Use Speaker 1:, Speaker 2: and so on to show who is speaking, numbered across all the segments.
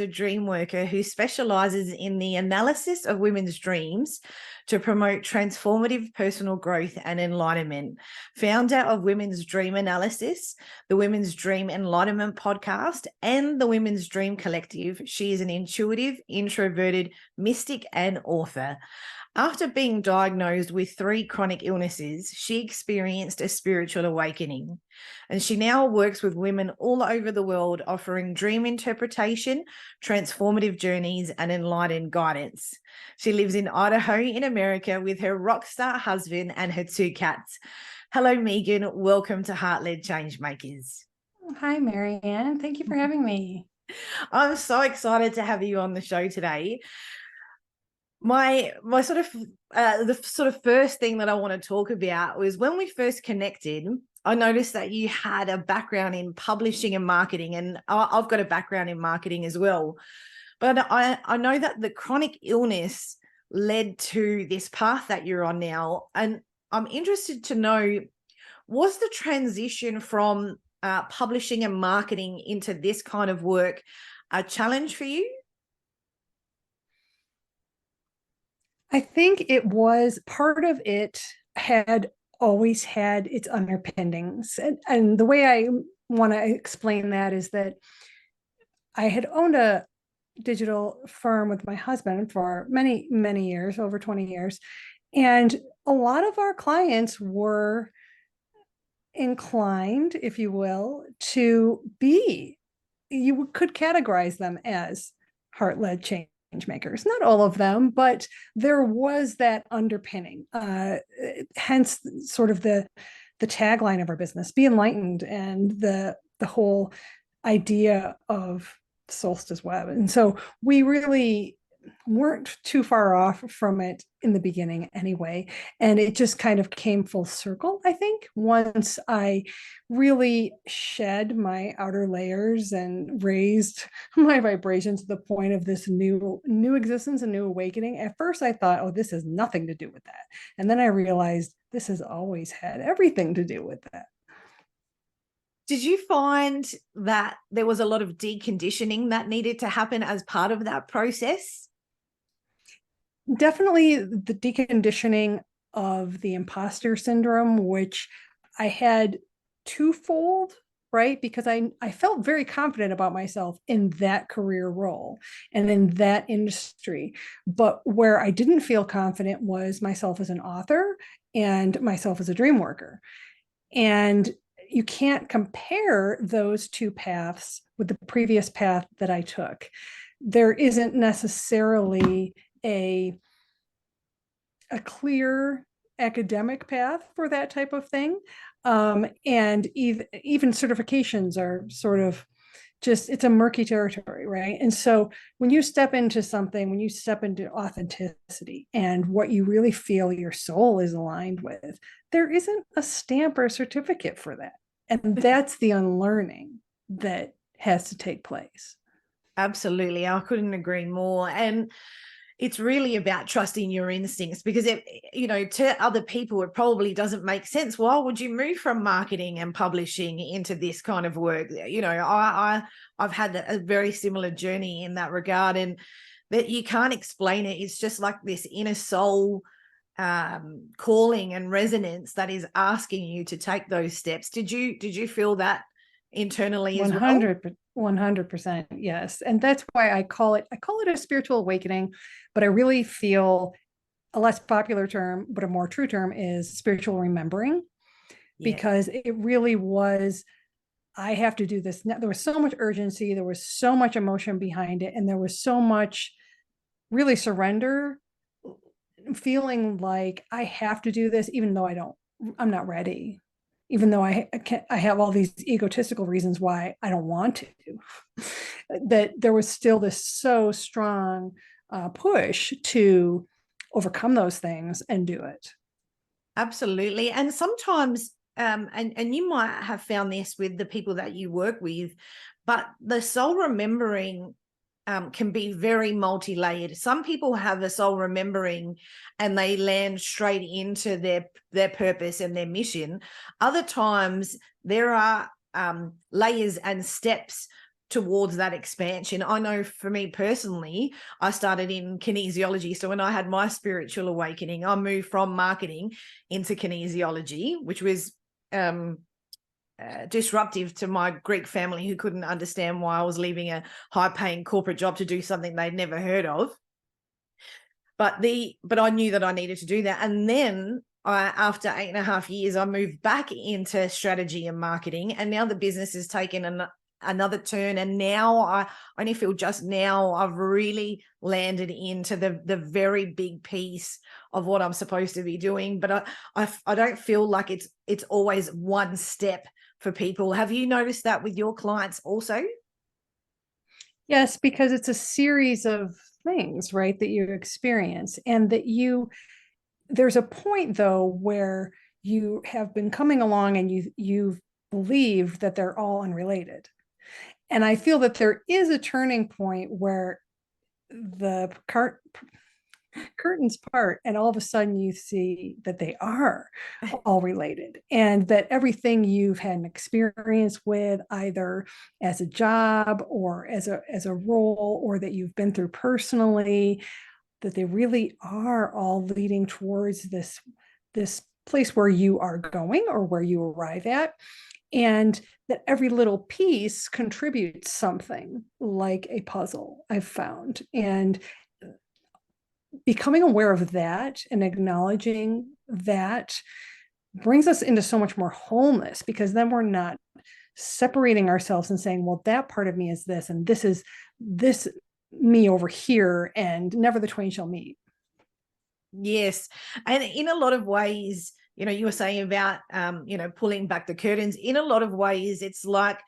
Speaker 1: a dream worker who specializes in the analysis of women's dreams to promote transformative personal growth and enlightenment. Founder of Women's Dream Analysis, the Women's Dream Enlightenment podcast, and the Women's Dream Collective, she is an intuitive, introverted mystic and author. After being diagnosed with 3 chronic illnesses, she experienced a spiritual awakening, and she now works with women all over the world, offering dream interpretation, transformative journeys, and enlightened guidance. She lives in Idaho in America with her rock star husband and her 2 cats. Hello, Megan. Welcome to Heart-Led Changemakers.
Speaker 2: Hi, Maryanne. Thank you for having me.
Speaker 1: I'm so excited to have you on the show today. My the first thing that I want to talk about was when we first connected, I noticed that you had a background in publishing and marketing, and I've got a background in marketing as well. But I know that the chronic illness led to this path that you're on now. And I'm interested to know, was the transition from publishing and marketing into this kind of work a challenge for you?
Speaker 2: I think it was part of it had always had its underpinnings. And the way I want to explain that is that I had owned a digital firm with my husband for many, many years, over 20 years. And a lot of our clients were inclined, if you will, to be, you could categorize them as heart-led change makers. Not all of them, but there was that underpinning. Hence, sort of the tagline of our business: "Be enlightened," and the whole idea of Solstice Web. And so we really weren't too far off from it in the beginning anyway. And it just kind of came full circle, I think, once I really shed my outer layers and raised my vibration to the point of this new existence, a new awakening. At first I thought, oh, this has nothing to do with that. And then I realized this has always had everything to do with that.
Speaker 1: Did you find that there was a lot of deconditioning that needed to happen as part of that process?
Speaker 2: Definitely the deconditioning of the imposter syndrome, which I had twofold, right? Because I felt very confident about myself in that career role and in that industry. But where I didn't feel confident was myself as an author and myself as a dream worker. And you can't compare those 2 paths with the previous path that I took. There isn't necessarily a clear academic path for that type of thing. And even certifications are sort of just, it's a murky territory, right? And so when you step into something, when you step into authenticity and what you really feel your soul is aligned with, there isn't a stamp or a certificate for that. And that's the unlearning that has to take place.
Speaker 1: Absolutely. I couldn't agree more. And it's really about trusting your instincts, because to other people, it probably doesn't make sense. Why would you move from marketing and publishing into this kind of work? I've had a very similar journey in that regard, and that you can't explain it. It's just like this inner soul calling and resonance that is asking you to take those steps. Did you feel that internally as
Speaker 2: 100%, yes. And that's why I call it a spiritual awakening, but I really feel a less popular term, but a more true term is spiritual remembering, because it really was, I have to do this. There was so much urgency, there was so much emotion behind it, and there was so much really surrender, feeling like I have to do this, even though I'm not ready. Even though I have all these egotistical reasons why I don't want to, that there was still this so strong push to overcome those things and do it.
Speaker 1: Absolutely. And sometimes, and you might have found this with the people that you work with, but the soul remembering can be very multi-layered. Some people have a soul remembering and they land straight into their purpose and their mission. Other times there are layers and steps towards that expansion. I know for me personally, I started in kinesiology. So when I had my spiritual awakening, I moved from marketing into kinesiology, which was disruptive to my Greek family, who couldn't understand why I was leaving a high-paying corporate job to do something they'd never heard of. But I knew that I needed to do that. And then after 8.5 years, I moved back into strategy and marketing, and now the business has taken another turn. And now I only feel just now I've really landed into the very big piece of what I'm supposed to be doing. But I don't feel like it's always one step for people. Have you noticed that with your clients also?
Speaker 2: Yes, because it's a series of things, right, that you experience, and that there's a point though where you have been coming along and you've believed that they're all unrelated. And I feel that there is a turning point where the curtains part, and all of a sudden you see that they are all related, and that everything you've had an experience with, either as a job or as a role, or that you've been through personally, that they really are all leading towards this place where you are going or where you arrive at, and that every little piece contributes something like a puzzle, I've found. And becoming aware of that and acknowledging that brings us into so much more wholeness, because then we're not separating ourselves and saying, well, that part of me is this, and this is this me over here, and never the twain shall meet.
Speaker 1: Yes. And in a lot of ways, you were saying about, pulling back the curtains. In a lot of ways, it's like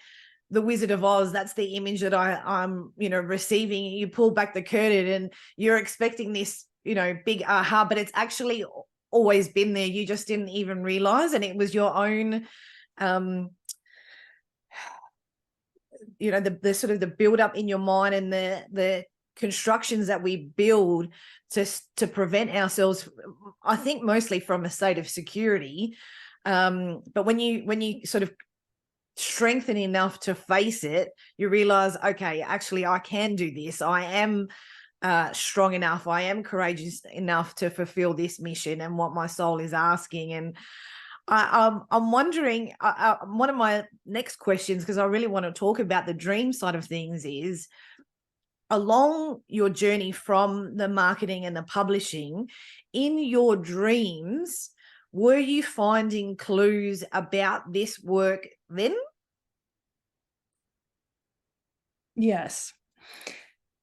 Speaker 1: the Wizard of Oz. That's the image that I'm receiving. You pull back the curtain and you're expecting this, big aha, but it's actually always been there. You just didn't even realize. And it was your own, the sort of the build up in your mind, and the constructions that we build to prevent ourselves, I think mostly from a state of security. But when you sort of strengthen enough to face it, you realize, okay, actually I can do this. I am strong enough. I am courageous enough to fulfill this mission and what my soul is asking. And I'm wondering, one of my next questions, because I really want to talk about the dream side of things, is along your journey from the marketing and the publishing, in your dreams, were you finding clues about this work then?
Speaker 2: Yes.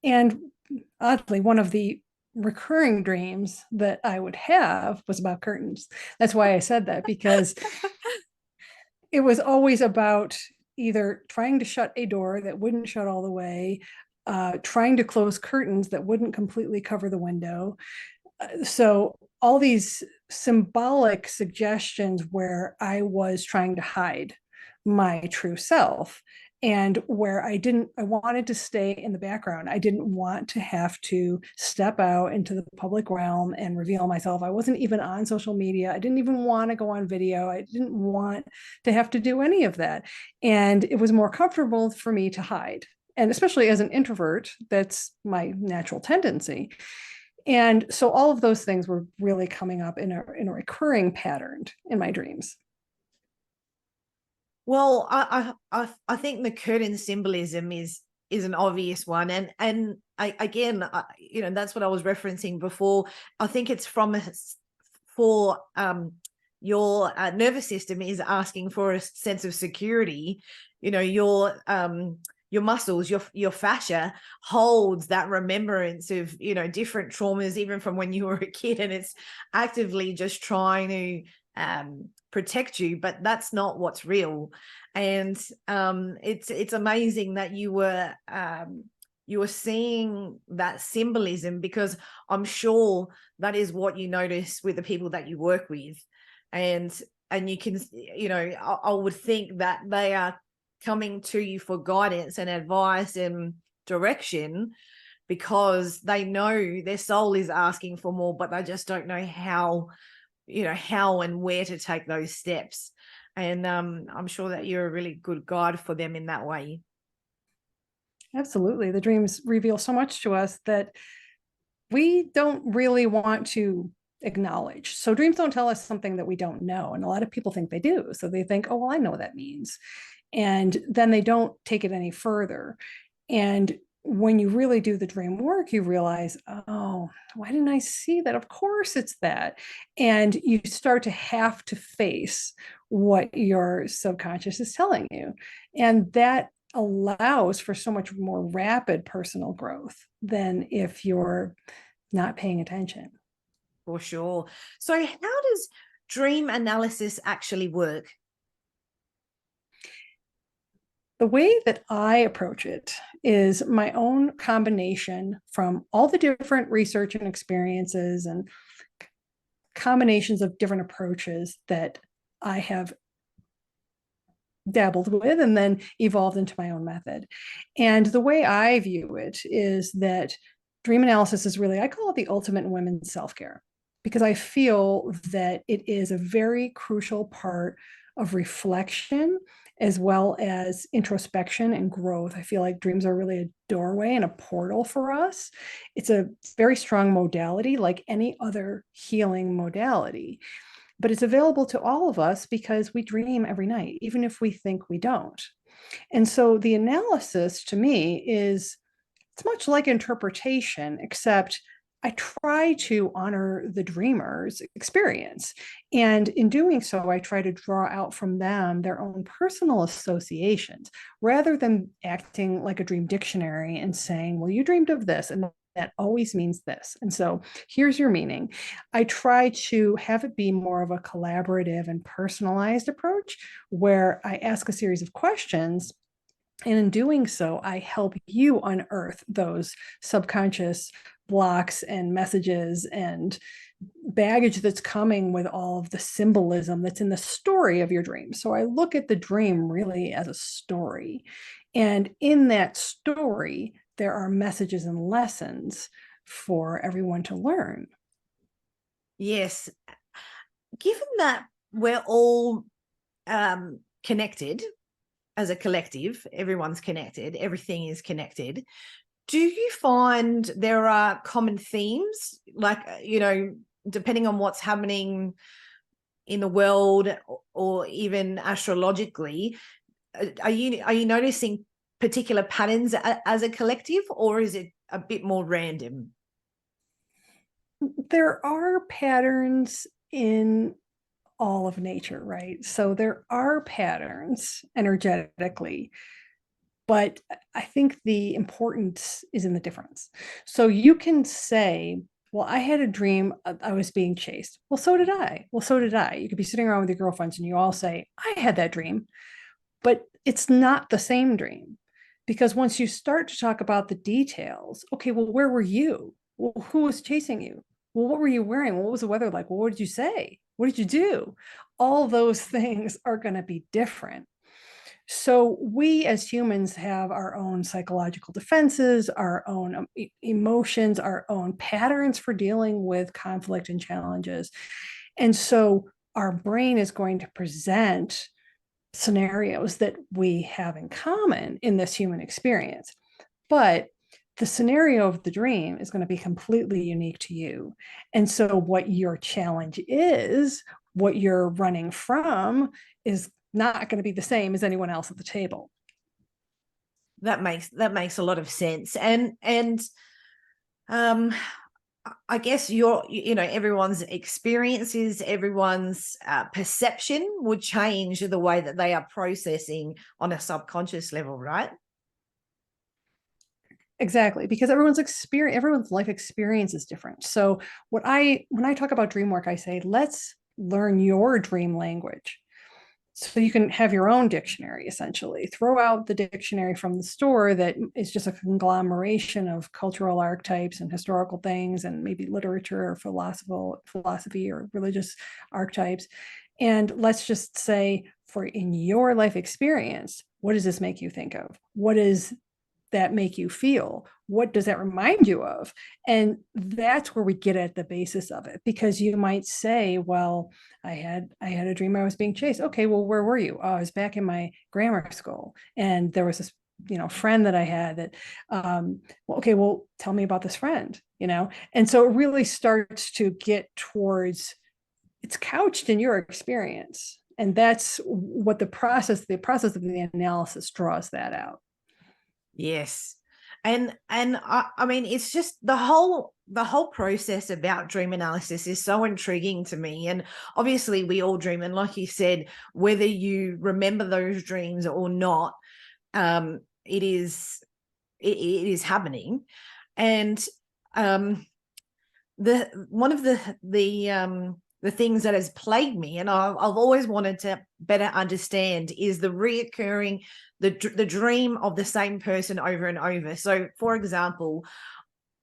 Speaker 2: And oddly, one of the recurring dreams that I would have was about curtains. That's why I said that, because it was always about either trying to shut a door that wouldn't shut all the way, trying to close curtains that wouldn't completely cover the window. So all these symbolic suggestions where I was trying to hide my true self, and where I wanted to stay in the background. I didn't want to have to step out into the public realm and reveal myself. I wasn't even on social media. I didn't even want to go on video. I didn't want to have to do any of that. And it was more comfortable for me to hide. And especially as an introvert, that's my natural tendency. And so all of those things were really coming up in a recurring pattern in my dreams.
Speaker 1: Well, I think the curtain symbolism is an obvious one, and again, that's what I was referencing before. I think it's for your nervous system is asking for a sense of security. Your muscles, your fascia holds that remembrance of different traumas, even from when you were a kid, and it's actively just trying to protect you, but that's not what's real. And it's amazing that you were seeing that symbolism, because I'm sure that is what you notice with the people that you work with, and you can, I would think that they are coming to you for guidance and advice and direction, because they know their soul is asking for more, but they just don't know how and where to take those steps. And I'm sure that you're a really good guide for them in that way.
Speaker 2: Absolutely. The dreams reveal so much to us that we don't really want to acknowledge. So dreams don't tell us something that we don't know. And a lot of people think they do. So they think, oh, well, I know what that means. And then they don't take it any further. And when you really do the dream work, you realize, oh, why didn't I see that? Of course it's that. And you start to have to face what your subconscious is telling you. And that allows for so much more rapid personal growth than if you're not paying attention.
Speaker 1: For sure. So how does dream analysis actually work?
Speaker 2: The way that I approach it is my own combination from all the different research and experiences and combinations of different approaches that I have dabbled with and then evolved into my own method. And the way I view it is that dream analysis is really, I call it the ultimate in women's self-care, because I feel that it is a very crucial part of reflection as well as introspection and growth. I feel like dreams are really a doorway and a portal for us. It's a very strong modality, like any other healing modality, but it's available to all of us because we dream every night, even if we think we don't. And so the analysis to me is, it's much like interpretation, except I try to honor the dreamer's experience. And in doing so, I try to draw out from them their own personal associations rather than acting like a dream dictionary and saying, well, you dreamed of this, and that always means this. And so here's your meaning. I try to have it be more of a collaborative and personalized approach where I ask a series of questions. And in doing so, I help you unearth those subconscious blocks and messages and baggage that's coming with all of the symbolism that's in the story of your dream. So I look at the dream really as a story. And in that story, there are messages and lessons for everyone to learn.
Speaker 1: Yes. Given that we're all connected as a collective, everyone's connected, everything is connected, do you find there are common themes, like, depending on what's happening in the world or even astrologically, are you noticing particular patterns as a collective, or is it a bit more random?
Speaker 2: There are patterns in all of nature, right? So there are patterns energetically, but I think the importance is in the difference. So you can say, well, I had a dream I was being chased. Well, so did I. Well, so did I. You could be sitting around with your girlfriends and you all say, I had that dream, but it's not the same dream. Because once you start to talk about the details, okay, well, where were you? Well, who was chasing you? Well, what were you wearing? What was the weather like? Well, what did you say? What did you do? All those things are going to be different. So we as humans have our own psychological defenses, our own emotions, our own patterns for dealing with conflict and challenges. And so our brain is going to present scenarios that we have in common in this human experience. But the scenario of the dream is going to be completely unique to you. And so what your challenge is, what you're running from, is not going to be the same as anyone else at the table.
Speaker 1: That makes a lot of sense. And I guess everyone's experiences, everyone's perception would change the way that they are processing on a subconscious level, right?
Speaker 2: Exactly, because everyone's life experience is different. So when I talk about dream work, I say, let's learn your dream language. So you can have your own dictionary, essentially. Throw out the dictionary from the store that is just a conglomeration of cultural archetypes and historical things and maybe literature or philosophy or religious archetypes. And let's just say, for in your life experience, what does this make you think of? What does that make you feel? What does that remind you of? And that's where we get at the basis of it, because you might say, well, I had a dream I was being chased. Okay, well, where were you? Oh, I was back in my grammar school, and there was this friend that I had that, well, okay, well, tell me about this friend, and so it really starts to get towards, it's couched in your experience, and that's what the process of the analysis draws that out.
Speaker 1: Yes. And I mean, it's just the whole process about dream analysis is so intriguing to me. And obviously we all dream, and like you said, whether you remember those dreams or not, it is happening. And one of the things that has plagued me, and I've always wanted to better understand, is the reoccurring, the dream of the same person over and over. So, for example,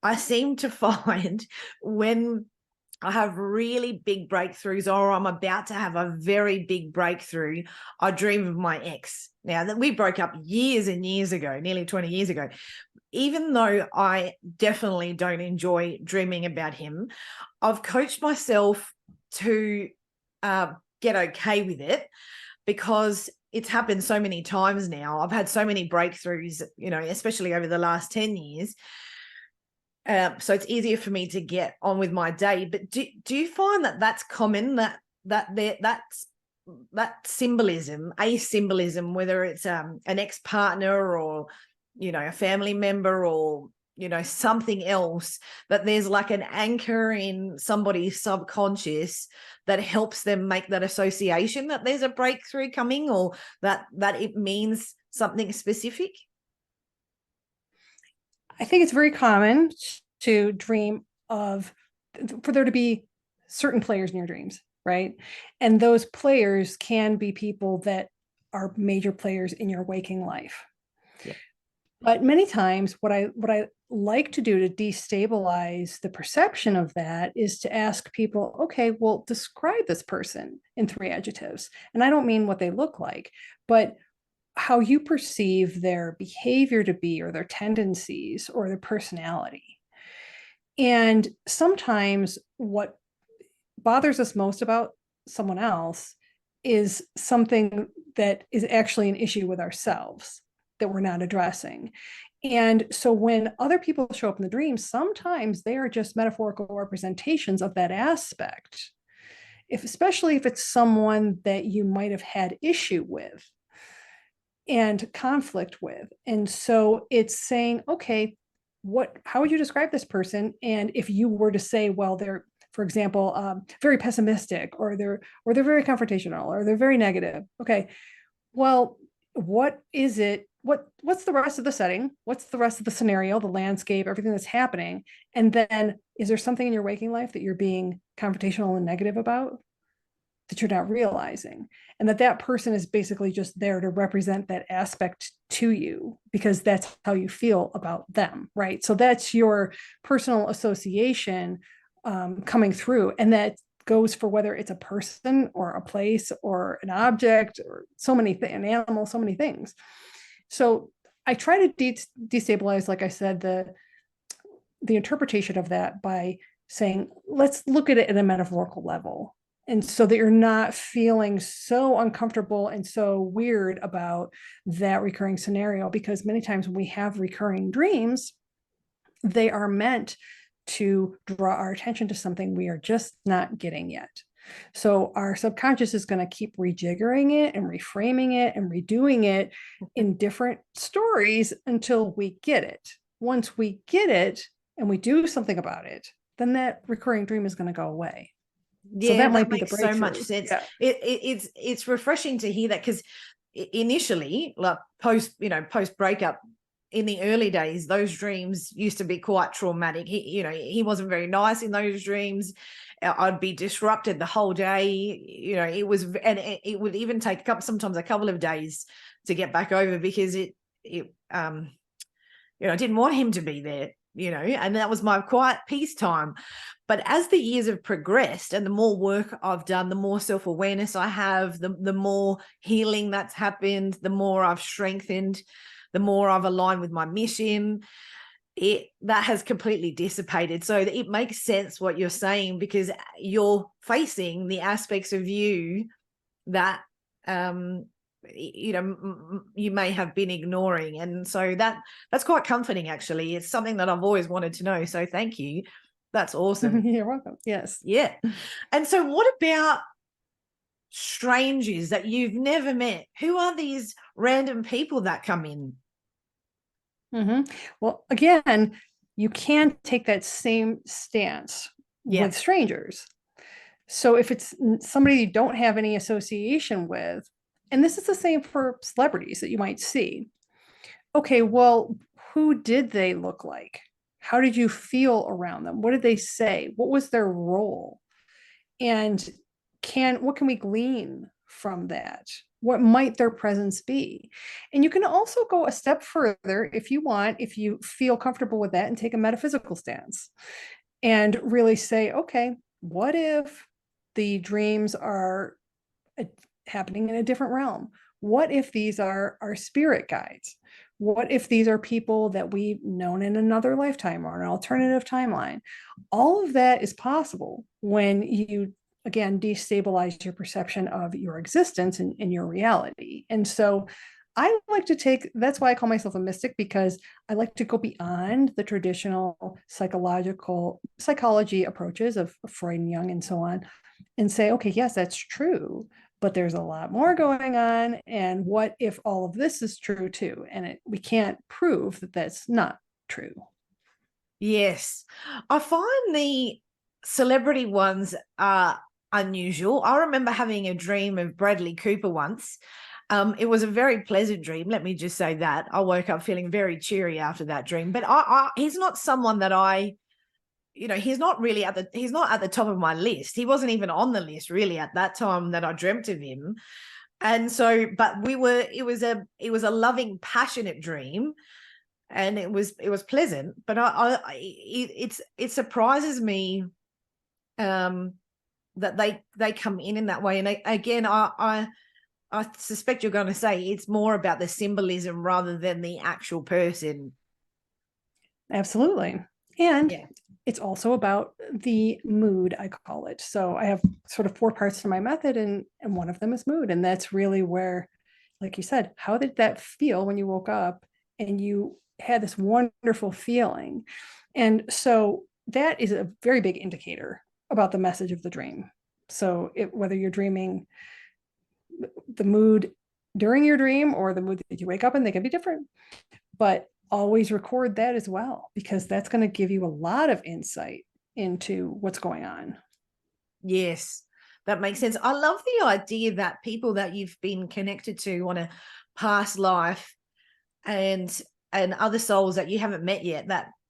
Speaker 1: I seem to find when I have really big breakthroughs, or I'm about to have a very big breakthrough, I dream of my ex. Now that we broke up years and years ago, nearly 20 years ago, even though I definitely don't enjoy dreaming about him, I've coached myself to get okay with it, because it's happened so many times now. I've had so many breakthroughs, especially over the last 10 years. So it's easier for me to get on with my day. But do you find that that's common, that's symbolism, a symbolism, whether it's an ex-partner or, a family member or, something else, that there's like an anchor in somebody's subconscious that helps them make that association that there's a breakthrough coming, or that it means something specific?
Speaker 2: I think it's very common to dream for there to be certain players in your dreams, right? And those players can be people that are major players in your waking life.
Speaker 1: Yeah.
Speaker 2: But many times what I like to do to destabilize the perception of that is to ask people, okay, well, describe this person in 3 adjectives. And I don't mean what they look like, but how you perceive their behavior to be, or their tendencies, or their personality. And sometimes what bothers us most about someone else is something that is actually an issue with ourselves that we're not addressing. And so when other people show up in the dream, sometimes they are just metaphorical representations of that aspect, especially if it's someone that you might have had issue with and conflict with. And so it's saying, okay, how would you describe this person? And if you were to say, well, they're, for example, very pessimistic, or they're very confrontational, or they're very negative. Okay, well, what is it? What's the rest of the setting? What's the rest of the scenario, the landscape, everything that's happening? And then is there something in your waking life that you're being confrontational and negative about that you're not realizing? And that person is basically just there to represent that aspect to you, because that's how you feel about them, right? So that's your personal association coming through. And that goes for whether it's a person or a place or an object or an animal, so many things. So I try to destabilize, like I said, the interpretation of that by saying, let's look at it at a metaphorical level. And so that you're not feeling so uncomfortable and so weird about that recurring scenario, because many times when we have recurring dreams, they are meant to draw our attention to something we are just not getting yet. So our subconscious is going to keep rejiggering it and reframing it and redoing it in different stories until we get it. Once we get it and we do something about it, then that recurring dream is going to go away.
Speaker 1: Yeah,
Speaker 2: so that might be
Speaker 1: makes so much sense. Yeah. It's refreshing to hear that, because initially, like post breakup, in the early days, those dreams used to be quite traumatic. He wasn't very nice in those dreams. I'd be disrupted the whole day. It was, and it would even take sometimes a couple of days to get back over, because I didn't want him to be there, and that was my quiet peace time. But as the years have progressed and the more work I've done, the more self-awareness I have, the more healing that's happened, the more I've strengthened, the more I've aligned with my mission, that has completely dissipated. So it makes sense what you're saying, because you're facing the aspects of you that you know, you may have been ignoring. And so that's quite comforting, actually. It's something that I've always wanted to know. So thank you. That's awesome.
Speaker 2: You're welcome. Yes.
Speaker 1: Yeah. And so what about strangers that you've never met? Who are these random people that come in?
Speaker 2: Well, again, you can take that same stance with strangers. So if it's somebody you don't have any association with, and this is the same for celebrities that you might see. Okay, well, who did they look like? How did you feel around them? What did they say? What was their role? And what can we glean from that? What might their presence be? And you can also go a step further if you want, if you feel comfortable with that, and take a metaphysical stance and really say, okay, what if the dreams are happening in a different realm? What if these are our spirit guides? What if these are people that we've known in another lifetime or an alternative timeline? All of that is possible when you, again, destabilize your perception of your existence and your reality. And so I like to that's why I call myself a mystic, because I like to go beyond the traditional psychology approaches of Freud and Jung and so on, and say, okay, yes, that's true, but there's a lot more going on. And what if all of this is true too? And we can't prove that that's not true.
Speaker 1: Yes. I find the celebrity ones are unusual. I remember having a dream of Bradley Cooper once. It was a very pleasant dream. Let me just say that. I woke up feeling very cheery after that dream. But he's not someone that he's not at the top of my list. He wasn't even on the list really at that time that I dreamt of him. And so, but it was a loving, passionate dream, and it was pleasant. But it surprises me that they come in that way. And again, I suspect you're going to say it's more about the symbolism rather than the actual person.
Speaker 2: Absolutely. And it's also about the mood, I call it. So I have sort of 4 parts to my method, and one of them is mood. And that's really where, like you said, how did that feel when you woke up and you had this wonderful feeling? And so that is a very big indicator about the message of the dream. So whether you're dreaming, the mood during your dream or the mood that you wake up in, they can be different. But always record that as well, because that's going to give you a lot of insight into what's going on.
Speaker 1: Yes, that makes sense. I love the idea that people that you've been connected to on a past life and other souls that you haven't met yet,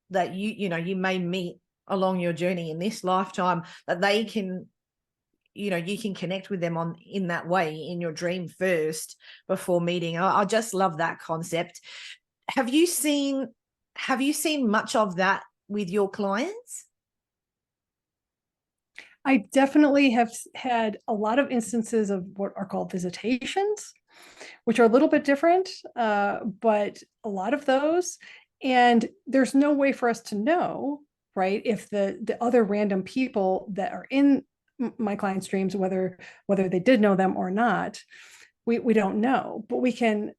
Speaker 1: that you may meet along your journey in this lifetime, that they can, you can connect with them in that way in your dream first before meeting. I just love that concept. Have you seen much of that with your clients?
Speaker 2: I definitely have had a lot of instances of what are called visitations, which are a little bit different, but a lot of those. And there's no way for us to know, right, if the other random people that are in my clients' dreams, whether they did know them or not, we don't know. But we can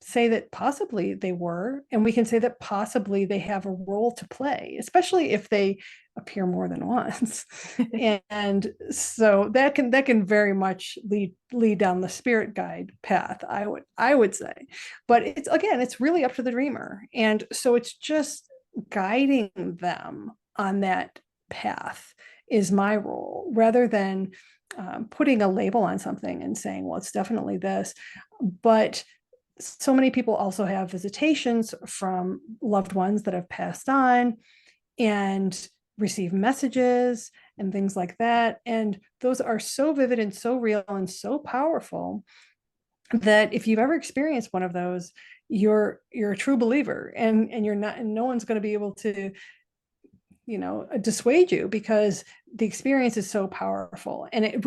Speaker 2: say that possibly they were, and we can say that possibly they have a role to play, especially if they appear more than once. And so that can very much lead down the spirit guide path, I would say. But it's really up to the dreamer. And so it's just guiding them on that path is my role, rather than putting a label on something and saying, well, it's definitely this. But so many people also have visitations from loved ones that have passed on and receive messages and things like that. And those are so vivid and so real and so powerful that if you've ever experienced one of those, you're a true believer, and you're not, and no one's going to be able to dissuade you, because the experience is so powerful. And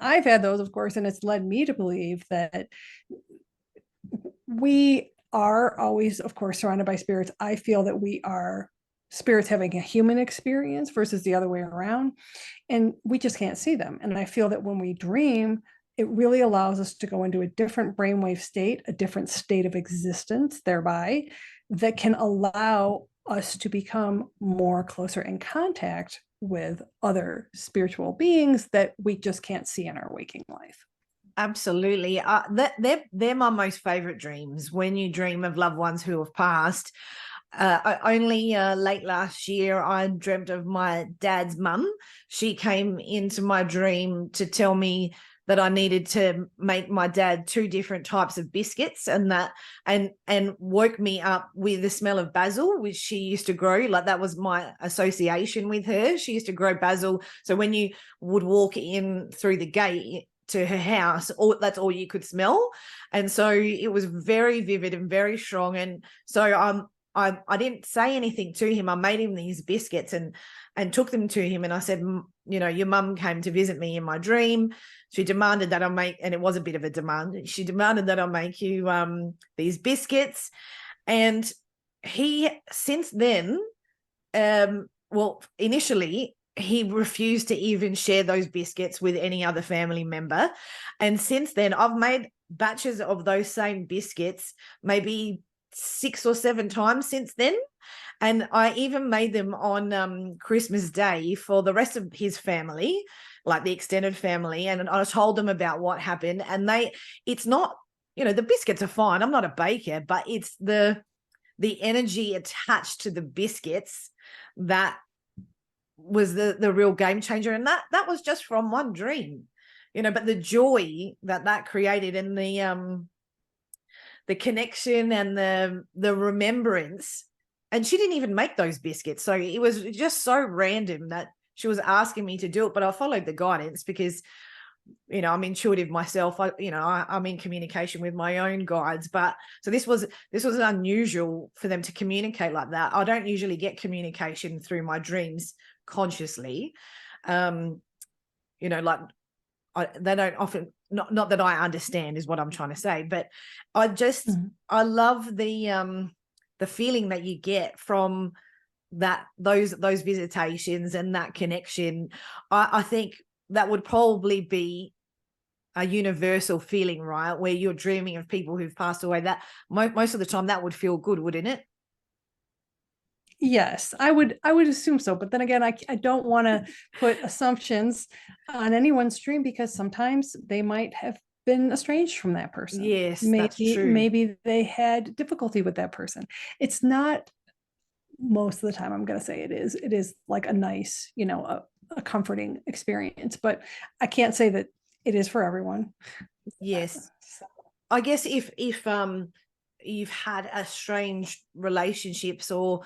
Speaker 2: I've had those, of course, and it's led me to believe that we are always, of course, surrounded by spirits. I feel that we are spirits having a human experience versus the other way around, and we just can't see them. And I feel that when we dream, it really allows us to go into a different brainwave state, a different state of existence, thereby, that can allow us to become more closer in contact with other spiritual beings that we just can't see in our waking life.
Speaker 1: Absolutely. They're my most favorite dreams, when you dream of loved ones who have passed. Only late last year, I dreamt of my dad's mum. She came into my dream to tell me that I needed to make my dad 2 different types of biscuits, and woke me up with the smell of basil, which she used to grow. Like, that was my association with her. She used to grow basil. So when you would walk in through the gate to her house, that's all you could smell. And so it was very vivid and very strong. And so I didn't say anything to him. I made him these biscuits and took them to him. And I said, your mum came to visit me in my dream. She demanded that I make, and it was a bit of a demand. She demanded that I make you these biscuits. And he, since then, initially, he refused to even share those biscuits with any other family member. And since then, I've made batches of those same biscuits, maybe 6 or 7 times since then. And I even made them on Christmas Day for the rest of his family, like the extended family. And I told them about what happened. And it's not, the biscuits are fine. I'm not a baker, but it's the energy attached to the biscuits that was the real game changer. And that was just from one dream, but the joy that created, and the connection and the remembrance. And she didn't even make those biscuits. So it was just so random that she was asking me to do it, but I followed the guidance because, I'm intuitive myself. I'm in communication with my own guides, but so this was unusual for them to communicate like that. I don't usually get communication through my dreams consciously. They don't often, not that I understand is what I'm trying to say, but I just, I love the feeling that you get from those visitations and that connection. I think that would probably be a universal feeling, right? Where you're dreaming of people who've passed away. That most of the time that would feel good, wouldn't it?
Speaker 2: Yes, I would assume so. But then again, I don't want to put assumptions on anyone's dream, because sometimes they might have been estranged from that person.
Speaker 1: Yes, that's true.
Speaker 2: Maybe they had difficulty with that person. It's not, most of the time, I'm going to say it is like a nice, a comforting experience, but I can't say that it is for everyone.
Speaker 1: Yes. I guess if you've had estranged relationships, or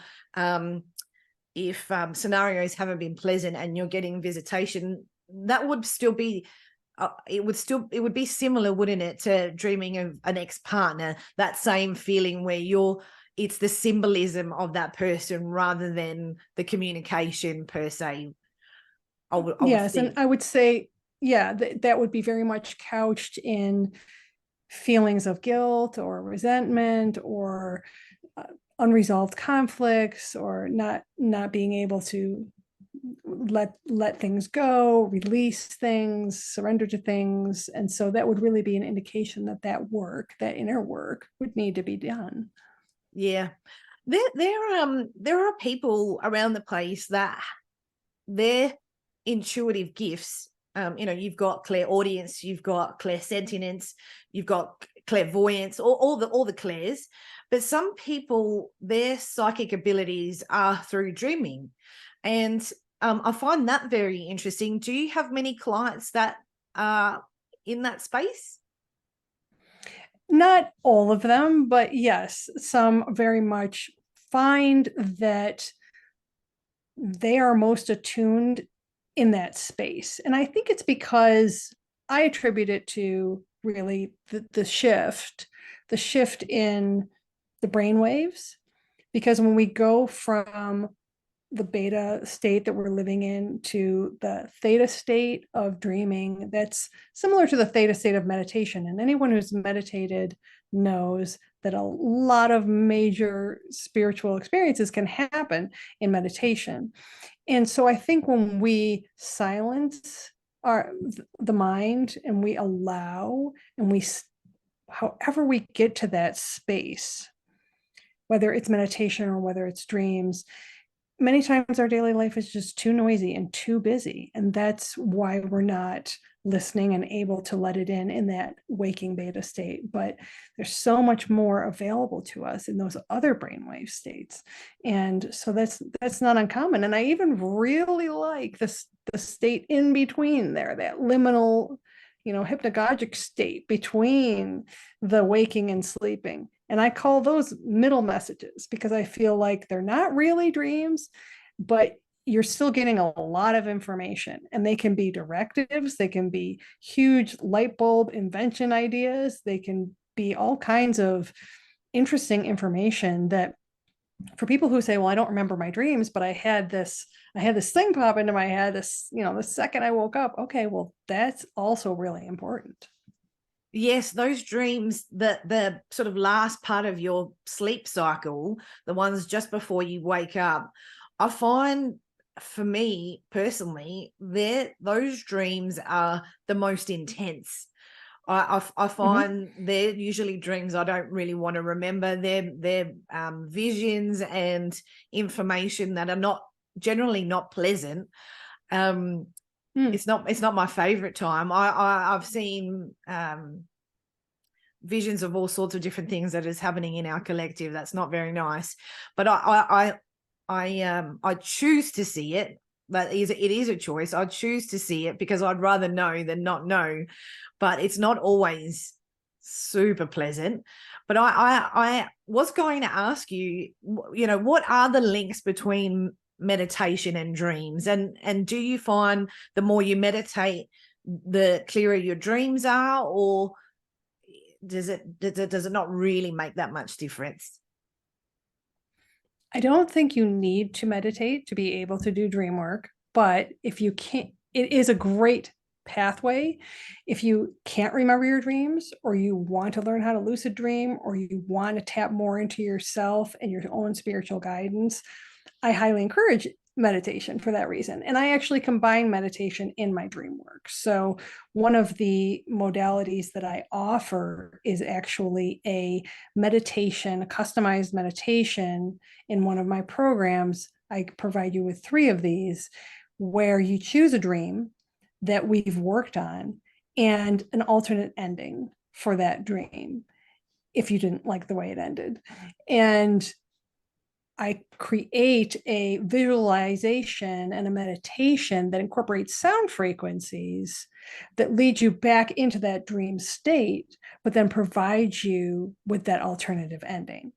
Speaker 1: if scenarios haven't been pleasant and you're getting visitation, that would still be it would be similar, wouldn't it, to dreaming of an ex-partner, that same feeling where it's the symbolism of that person rather than the communication per se.
Speaker 2: Yes, and I would say, that would be very much couched in feelings of guilt or resentment, or unresolved conflicts, or not being able to let things go, release things, surrender to things. And so that would really be an indication that inner work would need to be done.
Speaker 1: Yeah. There are people around the place that their intuitive gifts, you've got clairaudience, you've got clairsentience, you've got clairvoyance, all the clairs. But some people, their psychic abilities are through dreaming. And I find that very interesting. Do you have many clients that are in that space?
Speaker 2: Not all of them, but yes, some very much find that they are most attuned in that space. And I think it's because I attribute it to really the shift in the brain waves. Because when we go from the beta state that we're living in to the theta state of dreaming, that's similar to the theta state of meditation. And anyone who's meditated knows that a lot of major spiritual experiences can happen in meditation. And so I think when we silence the mind, and we allow, and however we get to that space, whether it's meditation or whether it's dreams, many times our daily life is just too noisy and too busy. And that's why we're not listening and able to let it in that waking beta state. But there's so much more available to us in those other brainwave states. And so that's not uncommon. And I even really like the state in between there, that liminal, hypnagogic state between the waking and sleeping. And I call those middle messages because I feel like they're not really dreams, but you're still getting a lot of information, and they can be directives. They can be huge light bulb invention ideas. They can be all kinds of interesting information that, for people who say, well, I don't remember my dreams, but I had this thing pop into my head, the second I woke up. Okay, well, that's also really important.
Speaker 1: Yes, those dreams, the sort of last part of your sleep cycle, the ones just before you wake up, I find, for me personally, those dreams are the most intense. I find they're usually dreams I don't really want to remember. They're visions and information that are generally not pleasant. It's not my favorite time. I've seen visions of all sorts of different things that is happening in our collective. That's not very nice. But I choose to see it. It is a choice. I choose to see it because I'd rather know than not know. But it's not always super pleasant. But I was going to ask you, what are the links between meditation and dreams? And do you find the more you meditate, the clearer your dreams are, or does it not really make that much difference?
Speaker 2: I don't think you need to meditate to be able to do dream work, but if you can't, it is a great pathway. If you can't remember your dreams, or you want to learn how to lucid dream, or you want to tap more into yourself and your own spiritual guidance, I highly encourage meditation for that reason. And I actually combine meditation in my dream work. So one of the modalities that I offer is actually a customized meditation in one of my programs. I provide you with 3 of these, where you choose a dream that we've worked on and an alternate ending for that dream if you didn't like the way it ended. And I create a visualization and a meditation that incorporates sound frequencies that lead you back into that dream state, but then provides you with that alternative ending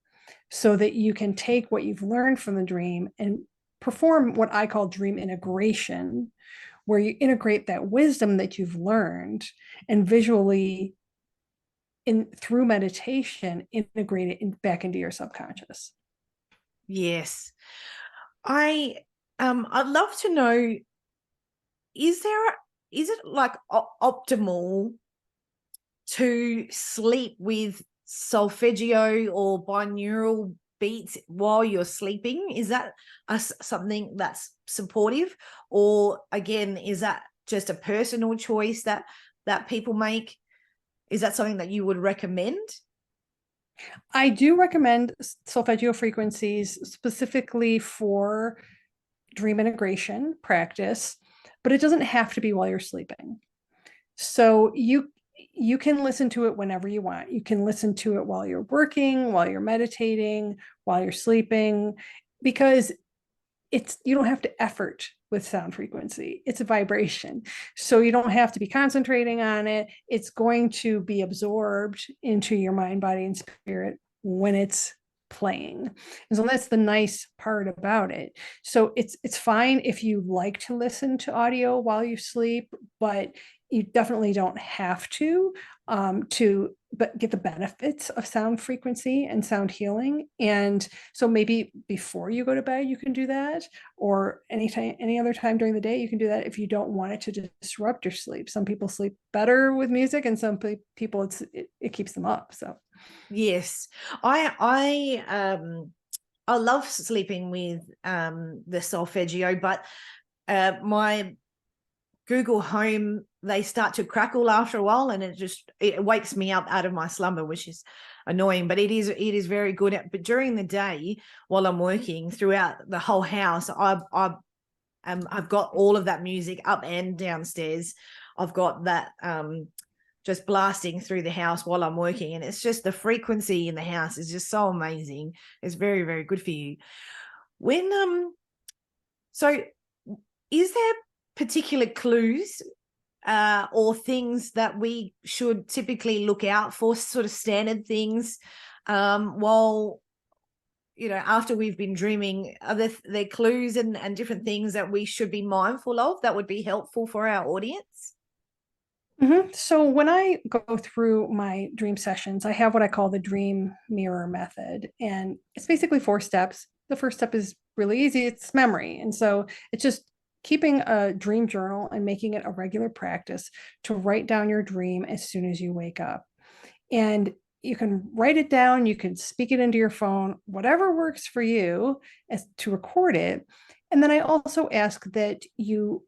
Speaker 2: so that you can take what you've learned from the dream and perform what I call dream integration, where you integrate that wisdom that you've learned and visually, through meditation, integrate it back into your subconscious.
Speaker 1: Yes. I'd love to know, is it like optimal to sleep with solfeggio or binaural beats while you're sleeping? Is that something that's supportive, or again, is that just a personal choice that people make? Is that something that you would recommend?
Speaker 2: I do recommend solfeggio frequencies specifically for dream integration practice, but it doesn't have to be while you're sleeping. So you can listen to it whenever you want. You can listen to it while you're working, while you're meditating, while you're sleeping, because you don't have to effort with sound frequency. It's a vibration. So you don't have to be concentrating on it. It's going to be absorbed into your mind, body, and spirit when it's playing. And so that's the nice part about it. So it's fine if you like to listen to audio while you sleep, but you definitely don't have to but get the benefits of sound frequency and sound healing. And so maybe before you go to bed, you can do that, or any other time during the day, you can do that if you don't want it to disrupt your sleep. Some people sleep better with music, and some people it keeps them up. So
Speaker 1: yes, I love sleeping with the solfeggio, but my Google Home they start to crackle after a while, and it wakes me up out of my slumber, which is annoying, but it is very good. But during the day, while I'm working throughout the whole house, I've got all of that music up and downstairs. I've got that just blasting through the house while I'm working, and it's just the frequency in the house is just so amazing. It's very, very good for you. So is there particular clues or things that we should typically look out for, sort of standard things, while, after we've been dreaming? Are there clues and different things that we should be mindful of that would be helpful for our audience?
Speaker 2: So when I go through my dream sessions, I have what I call the dream mirror method, and it's basically 4 steps. The first step is really easy. It's memory. And so it's just keeping a dream journal and making it a regular practice to write down your dream as soon as you wake up. And you can write it down, you can speak it into your phone, whatever works for you, as to record it. And then I also ask that you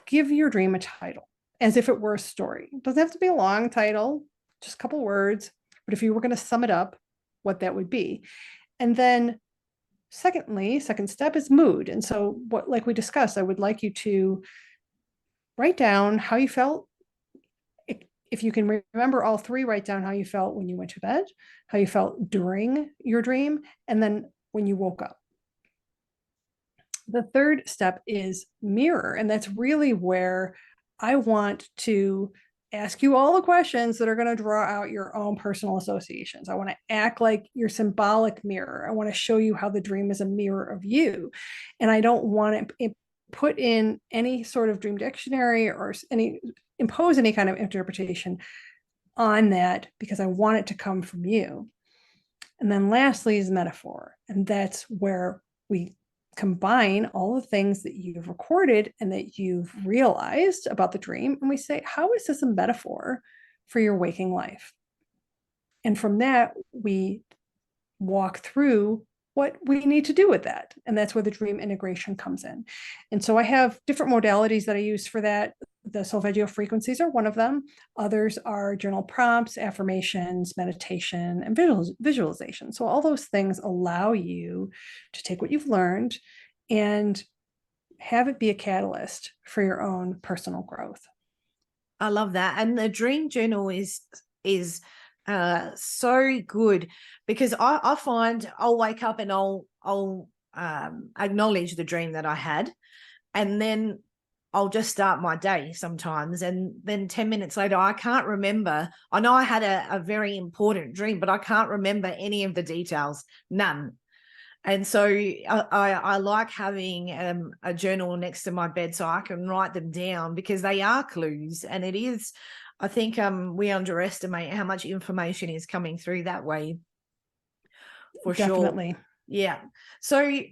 Speaker 2: give your dream a title, as if it were a story. It doesn't have to be a long title, just a couple words. But if you were going to sum it up, what that would be. And then second step is mood. And so like we discussed, I would like you to write down how you felt. If you can remember all 3, write down how you felt when you went to bed, how you felt during your dream, and then when you woke up. The third step is mirror. And that's really where I want to ask you all the questions that are going to draw out your own personal associations. I want to act like your symbolic mirror. I want to show you how the dream is a mirror of you. And I don't want to put in any sort of dream dictionary or impose any kind of interpretation on that, because I want it to come from you. And then lastly is metaphor. And that's where we combine all the things that you've recorded and that you've realized about the dream, and we say, how is this a metaphor for your waking life? And from that, we walk through what we need to do with that. And that's where the dream integration comes in. And so I have different modalities that I use for that. The solfeggio frequencies are one of them. Others are journal prompts, affirmations, meditation, and visualization. So all those things allow you to take what you've learned and have it be a catalyst for your own personal growth.
Speaker 1: I love that. And the dream journal is so good, because I find I'll wake up and I'll acknowledge the dream that I had, and then I'll just start my day sometimes, and then 10 minutes later I can't remember. I know I had a very important dream, but I can't remember any of the details, none. And so I like having a journal next to my bed so I can write them down, because they are clues. And it is, I think we underestimate how much information is coming through that way, for
Speaker 2: Definitely.
Speaker 1: sure. Yeah. So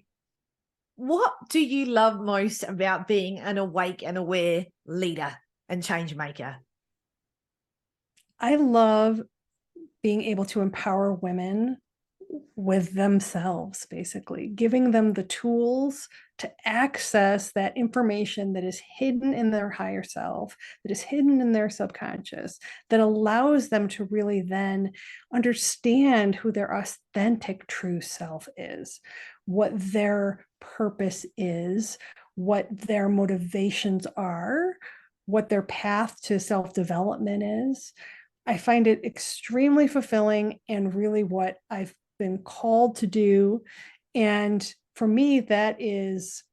Speaker 1: what do you love most about being an awake and aware leader and change maker?
Speaker 2: I love being able to empower women with themselves, basically giving them the tools to access that information that is hidden in their higher self, that is hidden in their subconscious, that allows them to really then understand who their authentic true self is, what their purpose is, what their motivations are, what their path to self-development is. I find it extremely fulfilling and really what I've been called to do. And for me, that is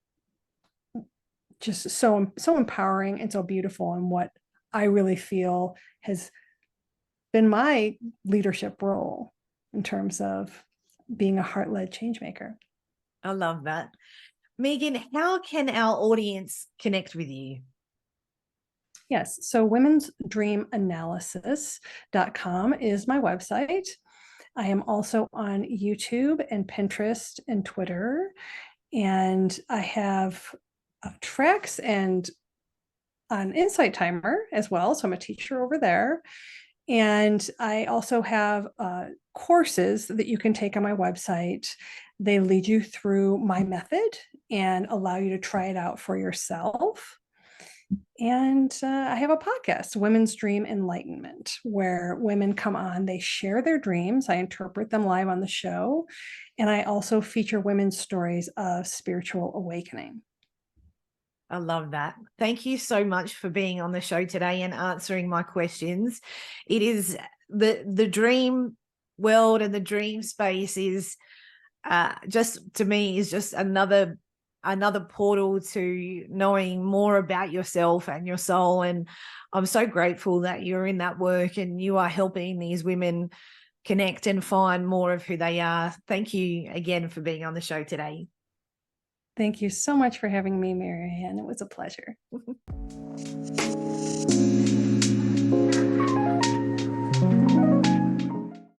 Speaker 2: just so empowering and so beautiful, and what I really feel has been my leadership role in terms of being a heart-led change maker.
Speaker 1: I love that. Megan, how can our audience connect with you?
Speaker 2: Yes, so womensdreamanalysis.com is my website. I am also on YouTube and Pinterest and Twitter, and I have tracks and an Insight Timer as well. So I'm a teacher over there. And I also have courses that you can take on my website. They lead you through my method and allow you to try it out for yourself. And I have a podcast, Women's Dream Enlightenment, where women come on, they share their dreams. I interpret them live on the show. And I also feature women's stories of spiritual awakening.
Speaker 1: I love that. Thank you so much for being on the show today and answering my questions. It is the dream world, and the dream space is just, to me, is just another portal to knowing more about yourself and your soul. And I'm so grateful that you're in that work and you are helping these women connect and find more of who they are. Thank you again for being on the show today.
Speaker 2: Thank you so much for having me, Maryanne. It was a pleasure.